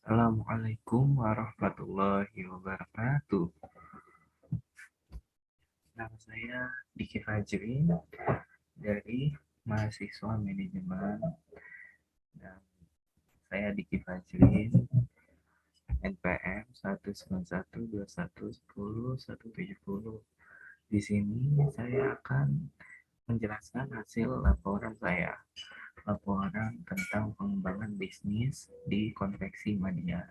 Assalamualaikum warahmatullahi wabarakatuh. Nama saya Diki Fajri dari mahasiswa manajemen dan saya Diki Fajri NPM 1912110 Di sini saya akan menjelaskan hasil laporan saya, laporan tentang pengembangan bisnis di konveksi media.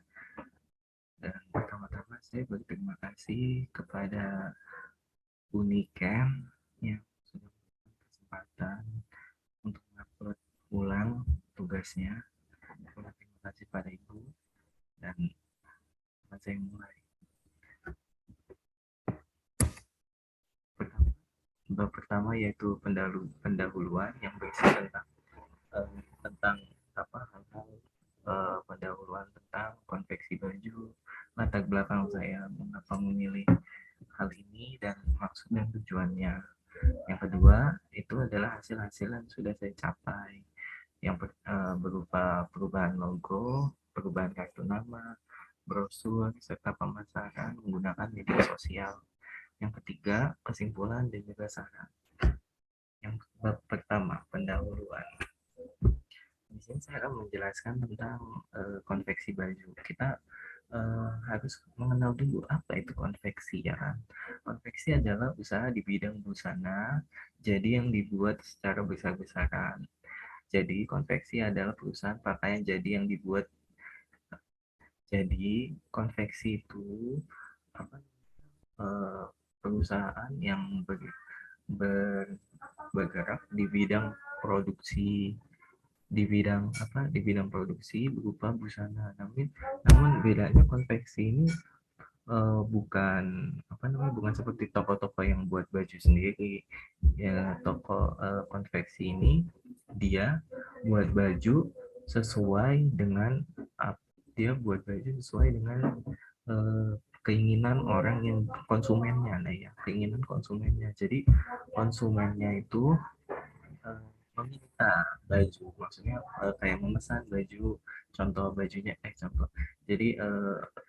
Dan pertama-tama saya berterima kasih kepada Uniken yang sudah memberikan kesempatan untuk mengupload ulang tugasnya. Terima kasih pada Ibu dan saya mulai. Bab pertama yaitu pendahuluan yang berisi tentang apa hal-hal pendahuluan tentang konveksi baju, latar belakang saya mengapa memilih hal ini dan maksud dan tujuannya. Yang kedua itu adalah hasil-hasil yang sudah saya capai yang berupa perubahan logo, perubahan kartu nama, brosur, serta pemasaran menggunakan media sosial. Yang ketiga, kesimpulan dan juga saran. Yang pertama, pendahuluan. Di sini saya akan menjelaskan tentang konveksi baju. Kita harus mengenal dulu apa itu konveksi ya kan. Konveksi adalah usaha di bidang busana, jadi yang dibuat secara besar-besaran. Jadi konveksi adalah perusahaan pakaian jadi yang dibuat. Jadi konveksi itu apa, perusahaan yang ber, bergerak di bidang produksi, di bidang apa, di bidang produksi berupa busana. Namun bedanya konveksi ini bukan apa namanya, bukan seperti toko-toko yang buat baju sendiri ya. Toko konveksi ini dia buat baju sesuai dengan dia buat baju sesuai dengan eh, keinginan orang yang konsumennya. Nah ya, keinginan konsumennya. Jadi konsumennya itu eh, meminta baju, maksudnya kayak memesan baju, contoh bajunya contoh, jadi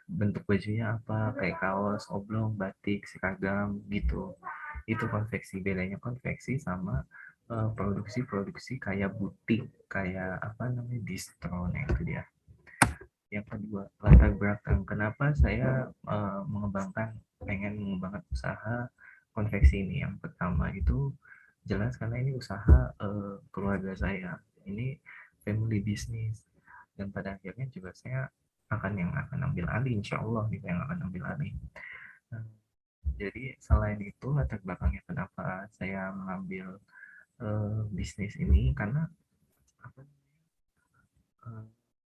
bentuk bajunya apa, kayak kaos oblong, batik, seragam gitu. Itu konveksi. Bedanya konveksi sama produksi-produksi kayak butik, kayak apa namanya, distro. Nah itu dia. Yang kedua, latar belakang kenapa saya pengen mengembangkan usaha konveksi ini. Yang pertama itu jelas karena ini usaha keluarga saya, ini family business, dan pada akhirnya juga saya akan ambil alih, insya Allah gitu, yang akan ambil alih. Nah, jadi selain itu latar belakangnya kenapa saya mengambil bisnis ini, karena apa,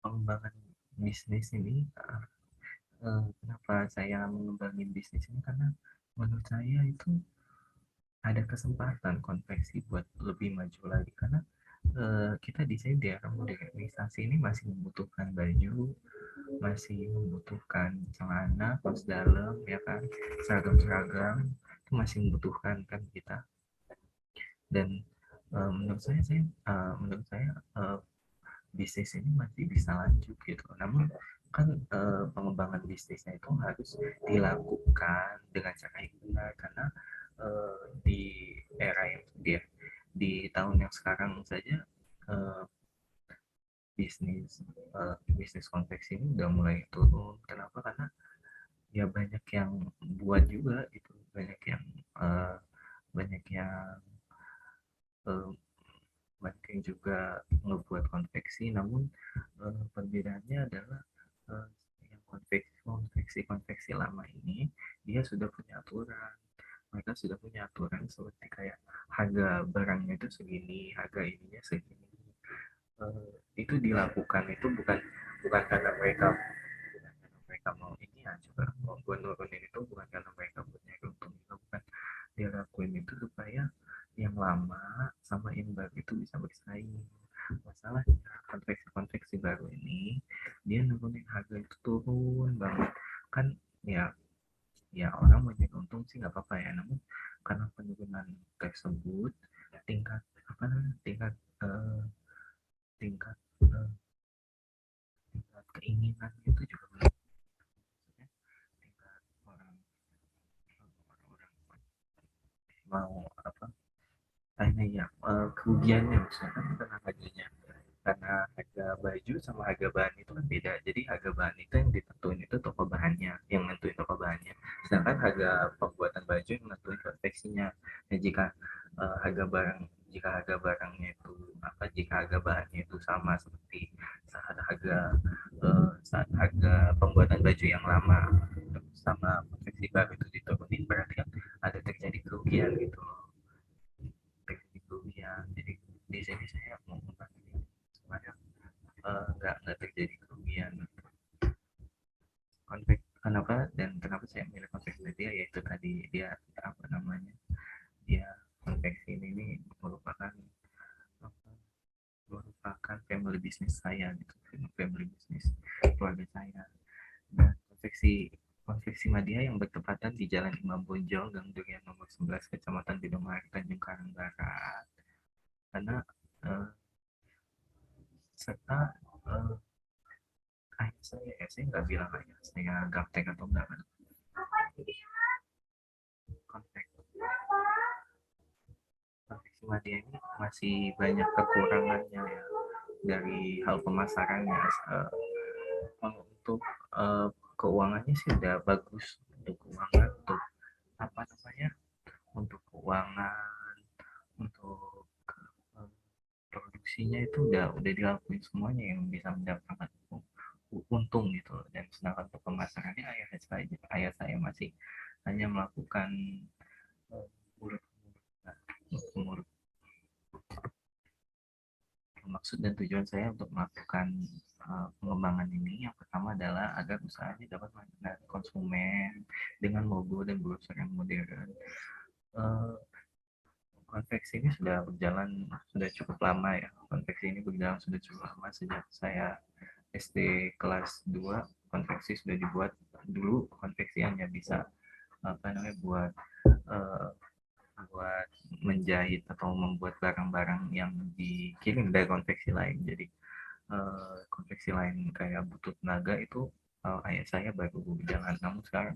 pengembangan bisnis ini, kenapa saya mengembangin bisnis ini, karena menurut saya itu ada kesempatan konveksi buat lebih maju lagi. Karena kita di sini di era modernisasi ini masih membutuhkan baju, masih membutuhkan celana, kaos dalam ya kan, seragam-seragam itu masih membutuhkan kan kita. Dan menurut saya bisnis ini masih bisa lanjut gitu. Namun kan pengembangan bisnisnya itu harus dilakukan dengan cara yang benar, karena di era yang di tahun yang sekarang saja eh, bisnis konveksi ini udah mulai turun. Kenapa? Karena ya banyak yang buat juga itu, eh, banyak yang eh, banyak yang juga ngebuat konveksi. Namun perbedaannya adalah eh, yang konveksi lama ini dia sudah punya aturan. Mereka sudah punya aturan seperti kayak harga barangnya itu segini, harga ininya segini. Itu dilakukan itu bukan bukan karena mereka mau ini ya, coba mau gue nurunin, itu bukan karena mereka punya untung, itu bukan. Dia lakuin itu supaya yang lama sama yang baru itu bisa bersaing. Masalahnya konveksi-konveksi baru ini dia nurunin harga itu turun banget kan. Ya, ya orang mau jadi untung sih nggak apa-apa ya, namun karena penurunan tersebut, tingkat apa namanya, tingkat tingkat keinginan itu juga belum. Maksudnya tingkat orang mau apa, hanya ya kerugiannya misalkan karena harganya, karena harga baju sama harga bahan itu kan beda. Jadi harga bahan itu yang ditentuin itu toko bahannya, yang nentuin toko bahannya, sedangkan harga pembuatan baju yang nentuin konveksinya. Nah, jika harga barangnya itu apa, jika harga bahannya itu sama seperti saat harga pembuatan baju yang lama sama konveksi baru itu diturunin, berarti kan ada terjadi kerugian gitu loh, terjadi kerugian. Jadi di sini saya mau membagi supaya nggak terjadi kerugian. Konflik kenapa dan kenapa saya milih konflik media, yaitu tadi dia apa namanya, dia konveksi ini merupakan merupakan family business saya gitu, family business keluarga saya. Dan konveksi media yang bertepatan di Jalan Imam Bonjol, Gang Durian nomor 11, Kecamatan Bidomar, Tanjung Karang Barat. Karena eh, serta ayah saya nggak bilang ayah saya gaptek atau enggak kan, konflik konveksi media ini masih banyak kekurangannya ya, dari hal pemasarannya. Untuk keuangannya sih udah bagus, untuk keuangan, untuk apa namanya, untuk keuangan, untuk eh, produksinya itu udah dilakuin semuanya yang bisa mendapatkan untung gitu. Dan sedangkan untuk pemasarannya ayah saya masih hanya melakukan mulut ke mulut. Maksud dan tujuan saya untuk melakukan pengembangan ini, yang pertama adalah agar usahanya dapat menarik konsumen dengan logo dan brosur yang modern. Uh, Konveksi ini sudah berjalan sudah cukup lama ya. Konveksi ini berjalan sudah cukup lama sejak saya SD kelas 2. Konveksi sudah dibuat. Dulu konveksi hanya bisa apa namanya, uh, buat menjahit atau membuat barang-barang yang dikirim dari konveksi lain. Jadi konveksi lain kayak butuh tenaga itu ayah saya baru berjalan. Namun sekarang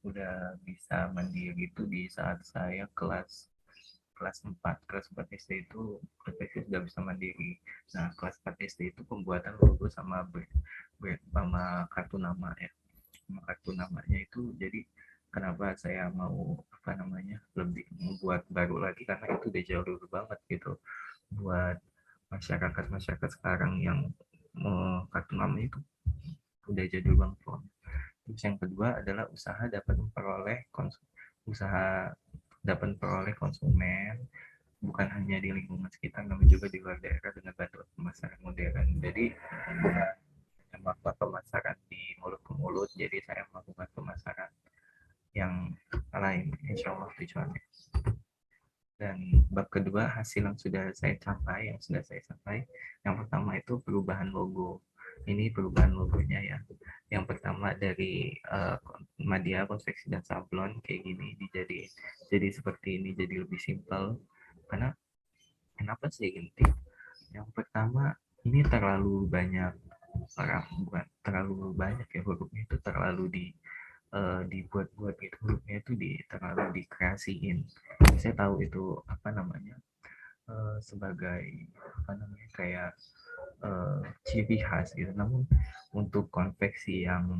udah bisa mandiri itu di saat saya kelas 4 SD itu konveksi sudah bisa mandiri. Nah, kelas 4 SD itu pembuatan logo sama sama kartu nama ya, sama kartu namanya itu. Jadi kenapa saya mau apa namanya, lebih membuat baru lagi, karena itu udah jauh dulu banget gitu buat masyarakat sekarang yang kartu nama itu udah jadul banget loh. Terus yang kedua adalah usaha dapat memperoleh konsumen, bukan hanya di lingkungan sekitar namun juga di luar daerah dengan bantuan pemasaran modern. Jadi bukan hanya melakukan pemasaran di mulut ke mulut, jadi saya melakukan pemasaran yang lain, insya Allah tujuannya. Dan bab kedua, hasil yang sudah saya capai, yang pertama itu perubahan logo. Ini perubahan logonya ya. Yang pertama dari media konveksi dan sablon kayak gini jadi seperti ini, jadi lebih simpel. Karena kenapa sih ganti? Yang pertama, ini terlalu banyak orang, bukan terlalu banyak ya, hurufnya itu terlalu dibuat-buat gitu, hurufnya itu terlalu dikreasiin. Saya tahu itu apa namanya, sebagai apa namanya, kayak ciri khas gitu. Namun untuk konveksi yang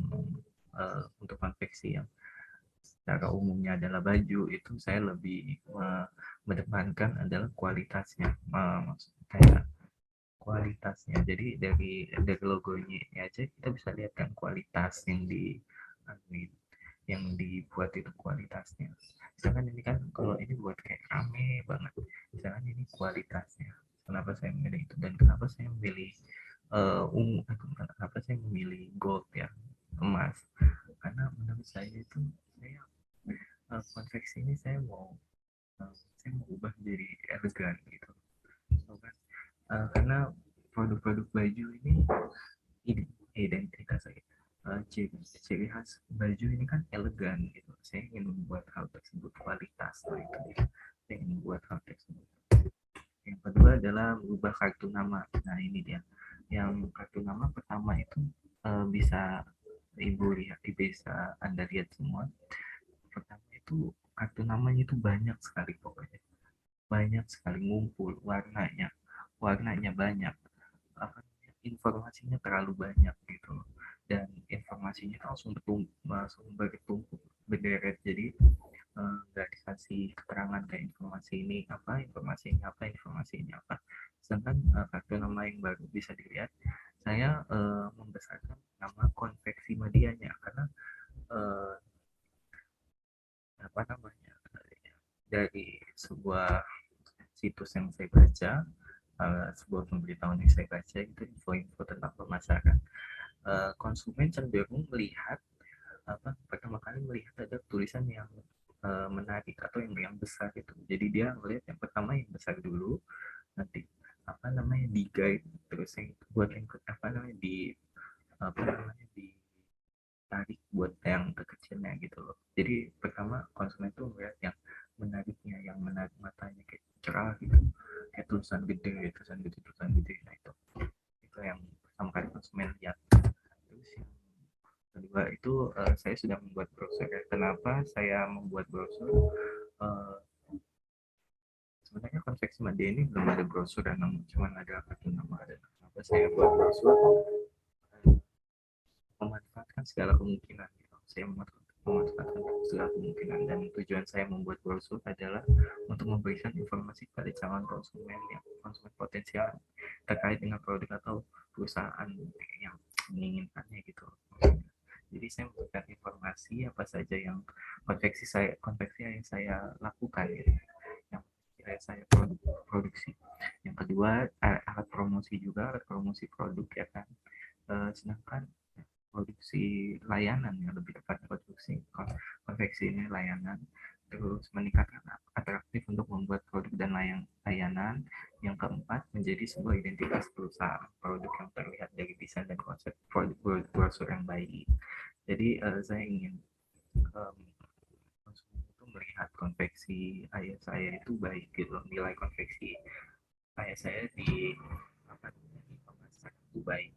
secara umumnya adalah baju, itu saya lebih mendepankan adalah kualitasnya. Maksudnya kayak kualitasnya. Jadi dari logonya ini aja kita bisa lihat kan kualitas yang dibuat itu kualitasnya. Misalkan ini kan, kalau ini buat kayak rame banget. Misalkan ini kualitasnya. Kenapa saya memilih itu, dan kenapa saya memilih kenapa saya memilih gold ya, emas? Karena menurut saya itu, saya konveksi ini saya mau ubah jadi elegan gitu. So, kan? Karena produk-produk baju ini identitas saya. Ciri khas baju ini kan elegan gitu. Saya ingin membuat hal tersebut kualitas gitu. Saya ingin membuat hal tersebut. Yang kedua adalah mengubah kartu nama. Nah ini dia. Yang kartu nama pertama itu bisa ibu lihat, bisa Anda lihat semua. Pertama itu kartu namanya itu banyak sekali pokoknya, banyak sekali, ngumpul warnanya banyak, apa, informasinya terlalu banyak gitu, dan informasinya langsung bertumpuk berderet. Jadi nggak dikasih keterangan kayak informasi ini apa, informasi ini apa, informasi ini apa. Sedangkan kartu nama yang baru bisa dilihat, saya membesarkan nama konveksi medianya karena eh, apa namanya, dari sebuah situs yang saya baca, sebuah pemberitahuan yang saya baca itu info-info tentang pemasaran. Konsumen cenderung melihat apa, pertama kali melihat ada tulisan yang menarik atau yang besar itu. Jadi dia melihat yang pertama yang besar dulu, nanti apa namanya di guide, terus yang buat yang apa namanya di apa namanya ditarik buat yang kekecilnya gitu loh. Jadi pertama konsumen tuh melihat yang menariknya, yang menarik matanya kayak cerah gitu, kayak tulisan gede. Nah itu yang pertama kali konsumen lihat. Terus yang kedua itu saya sudah membuat browser. Kenapa saya membuat browser? Uh, Sebenarnya konveksi media ini belum ada browser dan namun cuma ada kartu nama ada. Kenapa saya buat browser? Memanfaatkan segala kemungkinan. Gitu. Saya memanfaatkan segala kemungkinan, dan tujuan saya membuat browser adalah untuk memberikan informasi pada calon konsumen yang konsumen potensial terkait dengan produk atau perusahaan yang menginginkannya gitu. Jadi saya memberikan informasi apa saja yang konveksi yang saya lakukan gitu, yang saya produksi. Yang kedua alat promosi juga, alat promosi produk ya kan. Sedangkan produksi layanan, yang lebih tepatnya produksi konveksi ini layanan, terus meningkatkan atraktif untuk membuat produk dan layanan. Yang keempat, menjadi sebuah identitas perusahaan, produk yang terlihat dari desain dan konsep produk brosur yang baik. Jadi saya ingin um, konsumen itu melihat konveksi ayah saya itu baik gitu, nilai konveksi ayah saya di apa di pemasaran itu baik.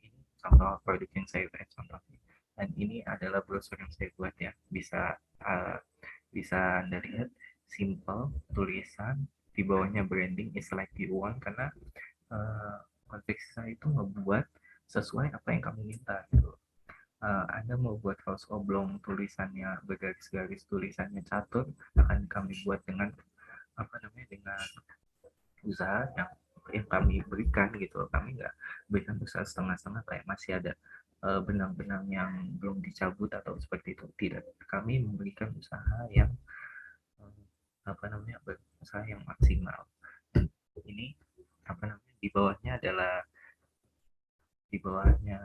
Ini contoh produk yang saya buat, contohnya. Dan ini adalah brosur yang saya buat ya, bisa Anda lihat, simple, tulisan di bawahnya branding is like you want, karena konveksi saya itu ngebuat sesuai apa yang kamu minta gitu. Anda mau buat kaos oblong, tulisannya bergaris-garis, tulisannya catur, akan kami buat dengan apa namanya, dengan usaha yang kami berikan gitu. Kami nggak berikan usaha setengah-setengah kayak masih ada benang-benang yang belum dicabut atau seperti itu. Tidak, kami memberikan usaha yang apa namanya, usaha yang maksimal. Dan ini apa namanya, di bawahnya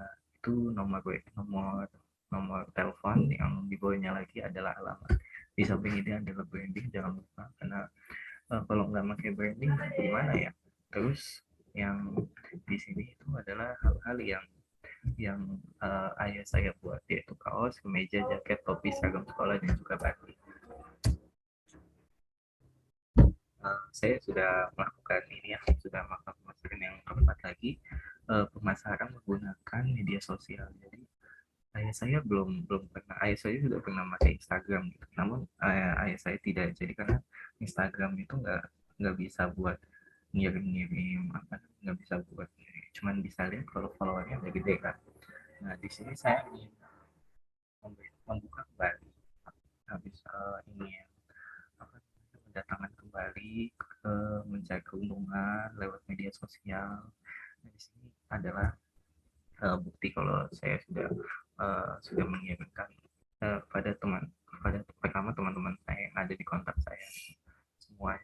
itu nomor nomor telepon, yang di bawahnya lagi adalah alamat. Di samping ini adalah branding, jangan lupa, karena kalau nggak pakai branding gimana ya. Terus yang di sini itu adalah hal-hal yang ayah saya buat, yaitu kaos, kemeja, jaket, topi, seragam sekolah, dan juga batik. Saya sudah melakukan ini ya, sudah melakukan pemasaran yang keempat lagi, pemasaran menggunakan media sosial. Jadi ayah saya belum belum pernah, ayah saya sudah pernah pakai Instagram gitu, namun ayah saya tidak. Jadi karena Instagram itu nggak bisa buat ngirim-ngirim apa, nggak bisa buat, cuman bisa lihat kalau followernya udah gede kan. Nah di sini saya ingin membuka kembali, habis ingin apa, mendatangkan kembali mencari keuntungan lewat media sosial. Nah, di sini adalah bukti kalau saya sudah mengirimkan pada pertama teman-teman saya yang ada di kontak saya, semua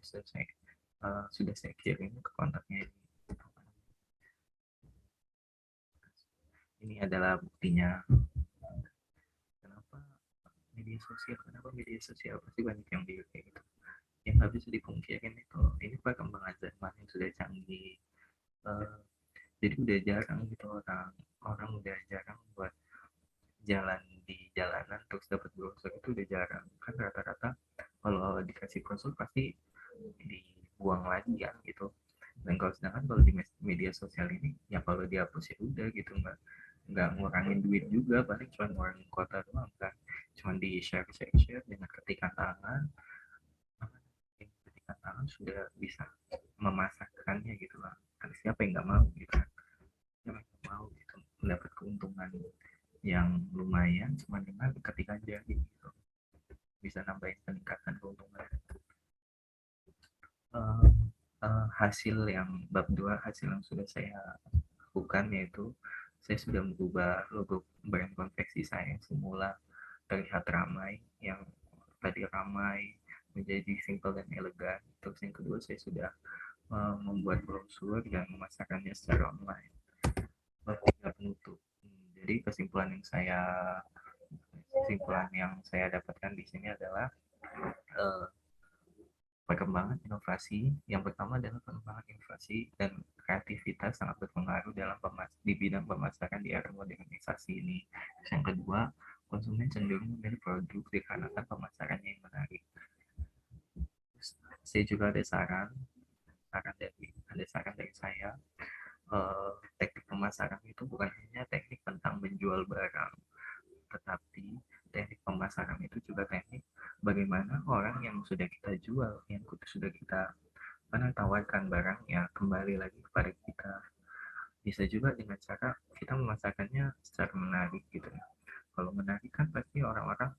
sudah saya kirim ke kontaknya ini. Ini adalah buktinya. Kenapa media sosial pasti banyak yang bilang kayak gitu. Yang nggak bisa dipungkirin itu, ini perkembangan zaman yang sudah canggih. Eh, jadi udah jarang gitu, orang orang udah jarang buat jalan di jalanan terus dapat brosur, itu udah jarang kan. Rata-rata kalau dikasih brosur pasti dibuang lagi ya gitu. Dan kalau sedangkan kalau di media sosial ini ya, kalau dihapus ya udah gitu, nggak ngurangin duit juga, paling cuma ngurangin kuota doang kan, cuma di share dengan ketikan tangan, ketikan tangan sudah bisa memasarkannya gitu lah. Kan siapa yang nggak mau gitu kan, siapa yang nggak mau gitu mendapat keuntungan yang lumayan cuma dengan ketikan jari gitu, bisa nambahin peningkatan keuntungan. Eh, Hasil yang bab dua, hasil yang sudah saya lakukan yaitu saya sudah mengubah logo brand konveksi saya yang semula terlihat ramai, yang tadi ramai menjadi simple dan elegan. Terus yang kedua, saya sudah membuat brosur dan memasarkannya secara online hingga penutup. Jadi kesimpulan yang saya dapatkan di sini adalah uh, perkembangan inovasi. Yang pertama adalah perkembangan inovasi dan kreativitas sangat berpengaruh di bidang pemasaran di era modernisasi ini. Yang kedua, konsumen cenderung memilih produk dikarenakan pemasarannya yang menarik. Saya juga ada saran dari saya. Teknik pemasaran itu bukan hanya teknik tentang menjual barang, tetapi teknik pemasaran itu juga teknik bagaimana orang yang sudah kita jual, yang sudah kita pernah tawarkan barangnya kembali lagi kepada kita. Bisa juga dengan cara kita memasarkannya secara menarik gitu ya. Kalau menarik kan pasti orang-orang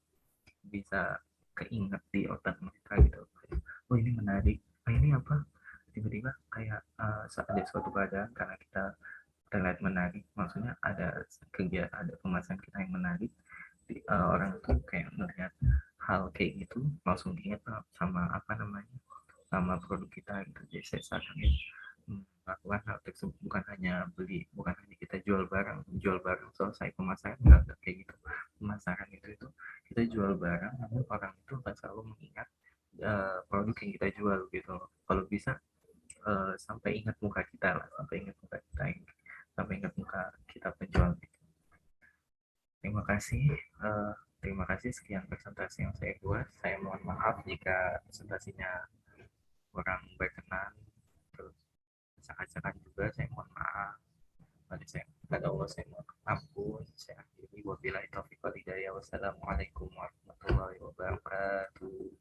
bisa keinget di otak mereka gitu. Oh ini menarik, ini apa, tiba-tiba kayak ada suatu keadaan karena kita terlihat menarik, maksudnya ada pemasaran kita yang menarik, orang tuh kayak melihat hal kayak gitu langsung ingat sama apa namanya, sama produk kita gitu. Jadi saya saranin melakukan hal tersebut, bukan hanya kita jual barang selesai pemasaran, nggak kayak gitu. Pemasaran itu kita jual barang, namun orang itu akan selalu mengingat produk yang kita jual gitu. Kalau bisa sampai ingat muka kita lah, sampai ingat muka kita penjual gitu. Terima kasih. Terima kasih, sekian presentasi yang saya buat. Saya mohon maaf jika presentasinya kurang berkenan, terus acak-acakan juga, saya mohon maaf. Pada Allah saya mohon ampun. Saya akhiri, wabillahi taufiq wal hidayah. Wassalamualaikum warahmatullahi wabarakatuh.